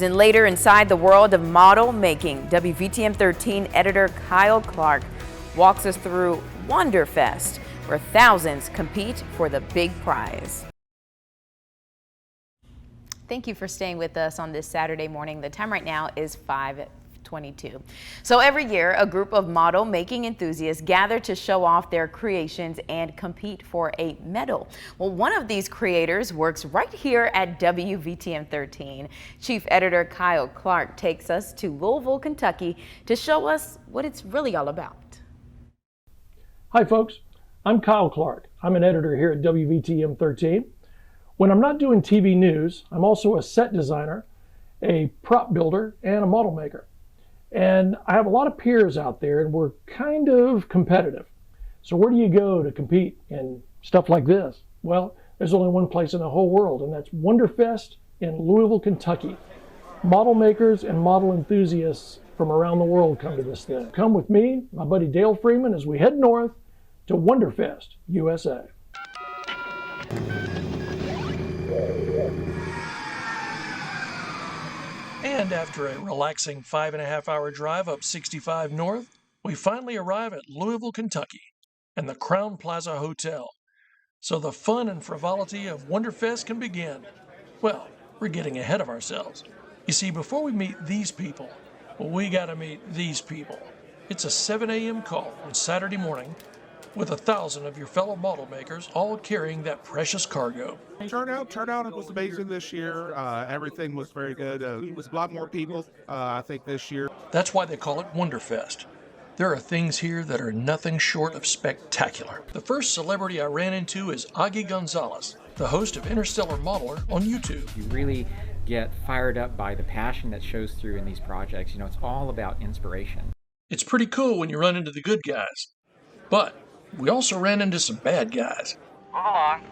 And later, inside the world of model making, WVTM 13 editor Kyle Clark walks us through Wonderfest, where thousands compete for the big prize. Thank you for staying with us on this Saturday morning. The time right now is 5:22. So every year, a group of model making enthusiasts gather to show off their creations and compete for a medal. Well, one of these creators works right here at WVTM 13. Chief editor Kyle Clark takes us to Louisville, Kentucky to show us what it's really all about. Hi folks, I'm Kyle Clark. I'm an editor here at WVTM 13. When I'm not doing TV news, I'm also a set designer, a prop builder, and a model maker. And I have a lot of peers out there, and we're kind of competitive. So where do you go to compete in stuff like this? Well, there's only one place in the whole world, and that's Wonderfest in Louisville, Kentucky. Model makers and model enthusiasts from around the world come to this thing. Come with me, my buddy Dale Freeman, as we head north to Wonderfest, USA. And after a relaxing 5.5-hour drive up 65 North, we finally arrive at Louisville, Kentucky, and the Crown Plaza Hotel. So the fun and frivolity of Wonderfest can begin. Well, we're getting ahead of ourselves. You see, before we meet these people, we gotta meet these people. It's a 7 a.m. call on Saturday morning, with 1,000 of your fellow model makers all carrying that precious cargo. Turnout was amazing this year. Everything was very good. It was a lot more people, I think, this year. That's why they call it Wonderfest. There are things here that are nothing short of spectacular. The first celebrity I ran into is Augie Gonzalez, the host of Interstellar Modeler on YouTube. You really get fired up by the passion that shows through in these projects. You know, it's all about inspiration. It's pretty cool when you run into the good guys, but we also ran into some bad guys. Hold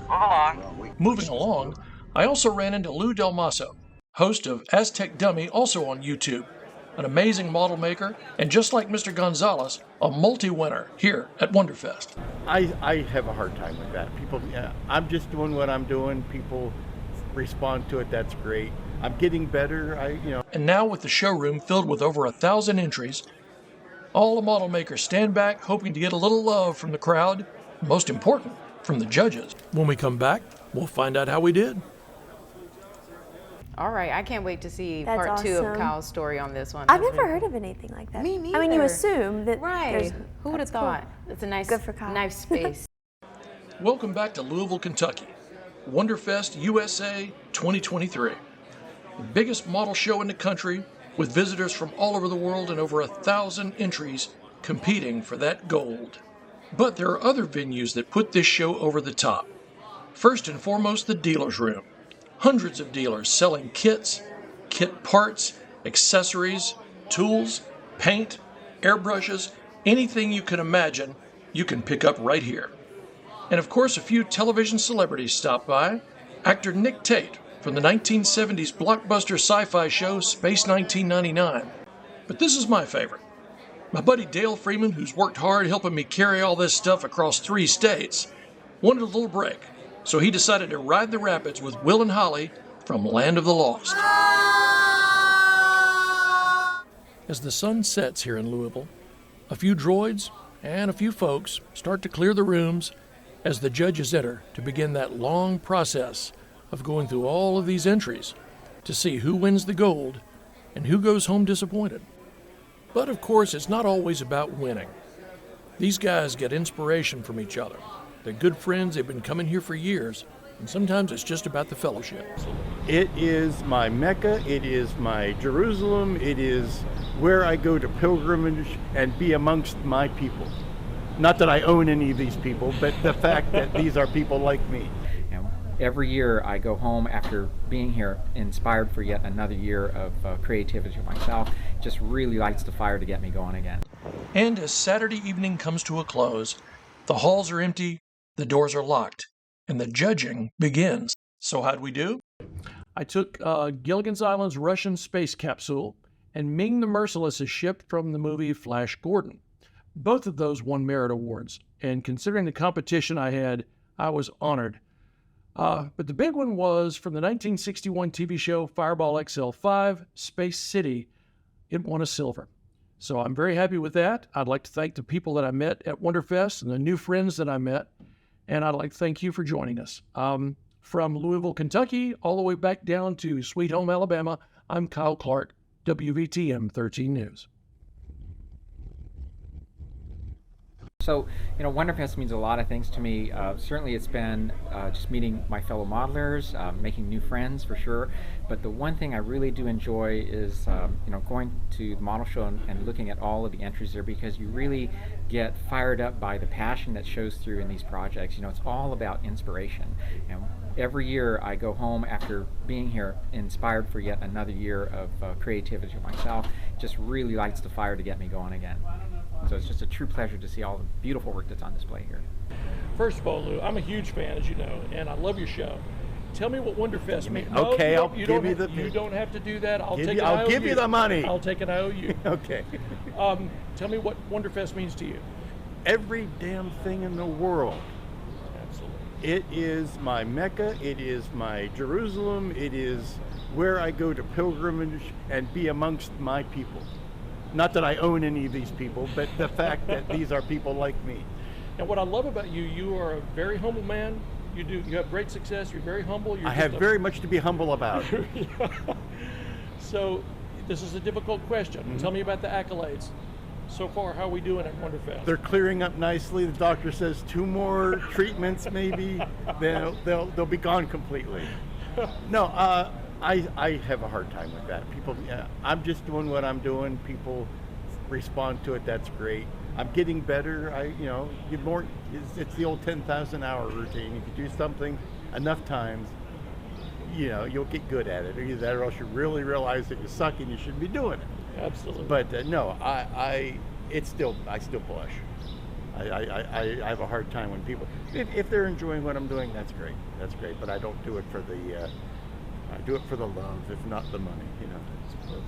on. Moving along, I also ran into Lou Del Maso, host of Aztec Dummy, also on YouTube, an amazing model maker, and just like Mr. Gonzalez, a multi-winner here at Wonderfest. I have a hard time with that. People, I'm just doing what I'm doing. People respond to it. That's great. I'm getting better. And now with the showroom filled with over 1,000 entries, all the model makers stand back hoping to get a little love from the crowd, most important, from the judges. When we come back, we'll find out how we did. All right, I can't wait to see That's part two awesome. of Kyle's story on this one. I've never heard of anything like that. Me neither. I mean, you assume that Right. Who would have thought? Cool. It's a nice, Good for Kyle. nice space. Welcome back to Louisville, Kentucky. Wonderfest USA 2023. The biggest model show in the country, with visitors from all over the world and over 1,000 entries competing for that gold. But there are other venues that put this show over the top. First and foremost, the dealer's room. Hundreds of dealers selling kits, kit parts, accessories, tools, paint, airbrushes, anything you can imagine, you can pick up right here. And of course, a few television celebrities stop by. Actor Nick Tate from the 1970s blockbuster sci-fi show Space 1999. But this is my favorite. My buddy Dale Freeman, who's worked hard helping me carry all this stuff across 3 states, wanted a little break, so he decided to ride the rapids with Will and Holly from Land of the Lost. As the sun sets here in Louisville, a few droids and a few folks start to clear the rooms as the judges enter to begin that long process of going through all of these entries to see who wins the gold and who goes home disappointed. But of course, it's not always about winning. These guys get inspiration from each other. They're good friends, they've been coming here for years, and sometimes it's just about the fellowship. It is my Mecca, it is my Jerusalem, it is where I go to pilgrimage and be amongst my people. Not that I own any of these people, but the fact that these are people like me. Every year I go home after being here inspired for yet another year of creativity myself. Just really lights the fire to get me going again. And as Saturday evening comes to a close, the halls are empty, the doors are locked, and the judging begins. So how'd we do? I took Gilligan's Island's Russian space capsule and Ming the Merciless's ship from the movie Flash Gordon. Both of those won merit awards, and considering the competition I had, I was honored. But the big one was from the 1961 TV show Fireball XL5, Space City. It won a silver. So I'm very happy with that. I'd like to thank the people that I met at Wonderfest and the new friends that I met. And I'd like to thank you for joining us. From Louisville, Kentucky, all the way back down to Sweet Home, Alabama, I'm Kyle Clark, WVTM 13 News. So, Wonderfest means a lot of things to me. Certainly it's been just meeting my fellow modelers, making new friends for sure. But the one thing I really do enjoy is, going to the model show and looking at all of the entries there, because you really get fired up by the passion that shows through in these projects. It's all about inspiration. And every year I go home after being here inspired for yet another year of creativity myself. Just really lights the fire to get me going again. So it's just a true pleasure to see all the beautiful work that's on display here. First of all, Lou, I'm a huge fan, as you know, and I love your show. Tell me what Wonderfest means. Okay, I'll give you the. You don't have to do that. I'll give you the money. I'll take an IOU. Okay. Tell me what Wonderfest means to you. Every damn thing in the world. Absolutely. It is my Mecca. It is my Jerusalem. It is where I go to pilgrimage and be amongst my people. Not that I own any of these people, but the fact that these are people like me. And what I love about you, you are a very humble man. You have great success. You're very humble. I have very much to be humble about. Yeah. So this is a difficult question. Mm-hmm. Tell me about the accolades. So far, how are we doing at Wonderfest? They're clearing up nicely. The doctor says 2 more treatments maybe, then they'll be gone completely. No, I have a hard time with that. People, I'm just doing what I'm doing. People respond to it. That's great. I'm getting better. Get more. It's the old 10,000 hour routine. If you do something enough times, you'll get good at it. Either that, or else you really realize that you suck and you shouldn't be doing it. Absolutely. But no, I still blush. I have a hard time when people, if they're enjoying what I'm doing, that's great. That's great. But I don't do it for the. I do it for the love, if not the money. It's perfect.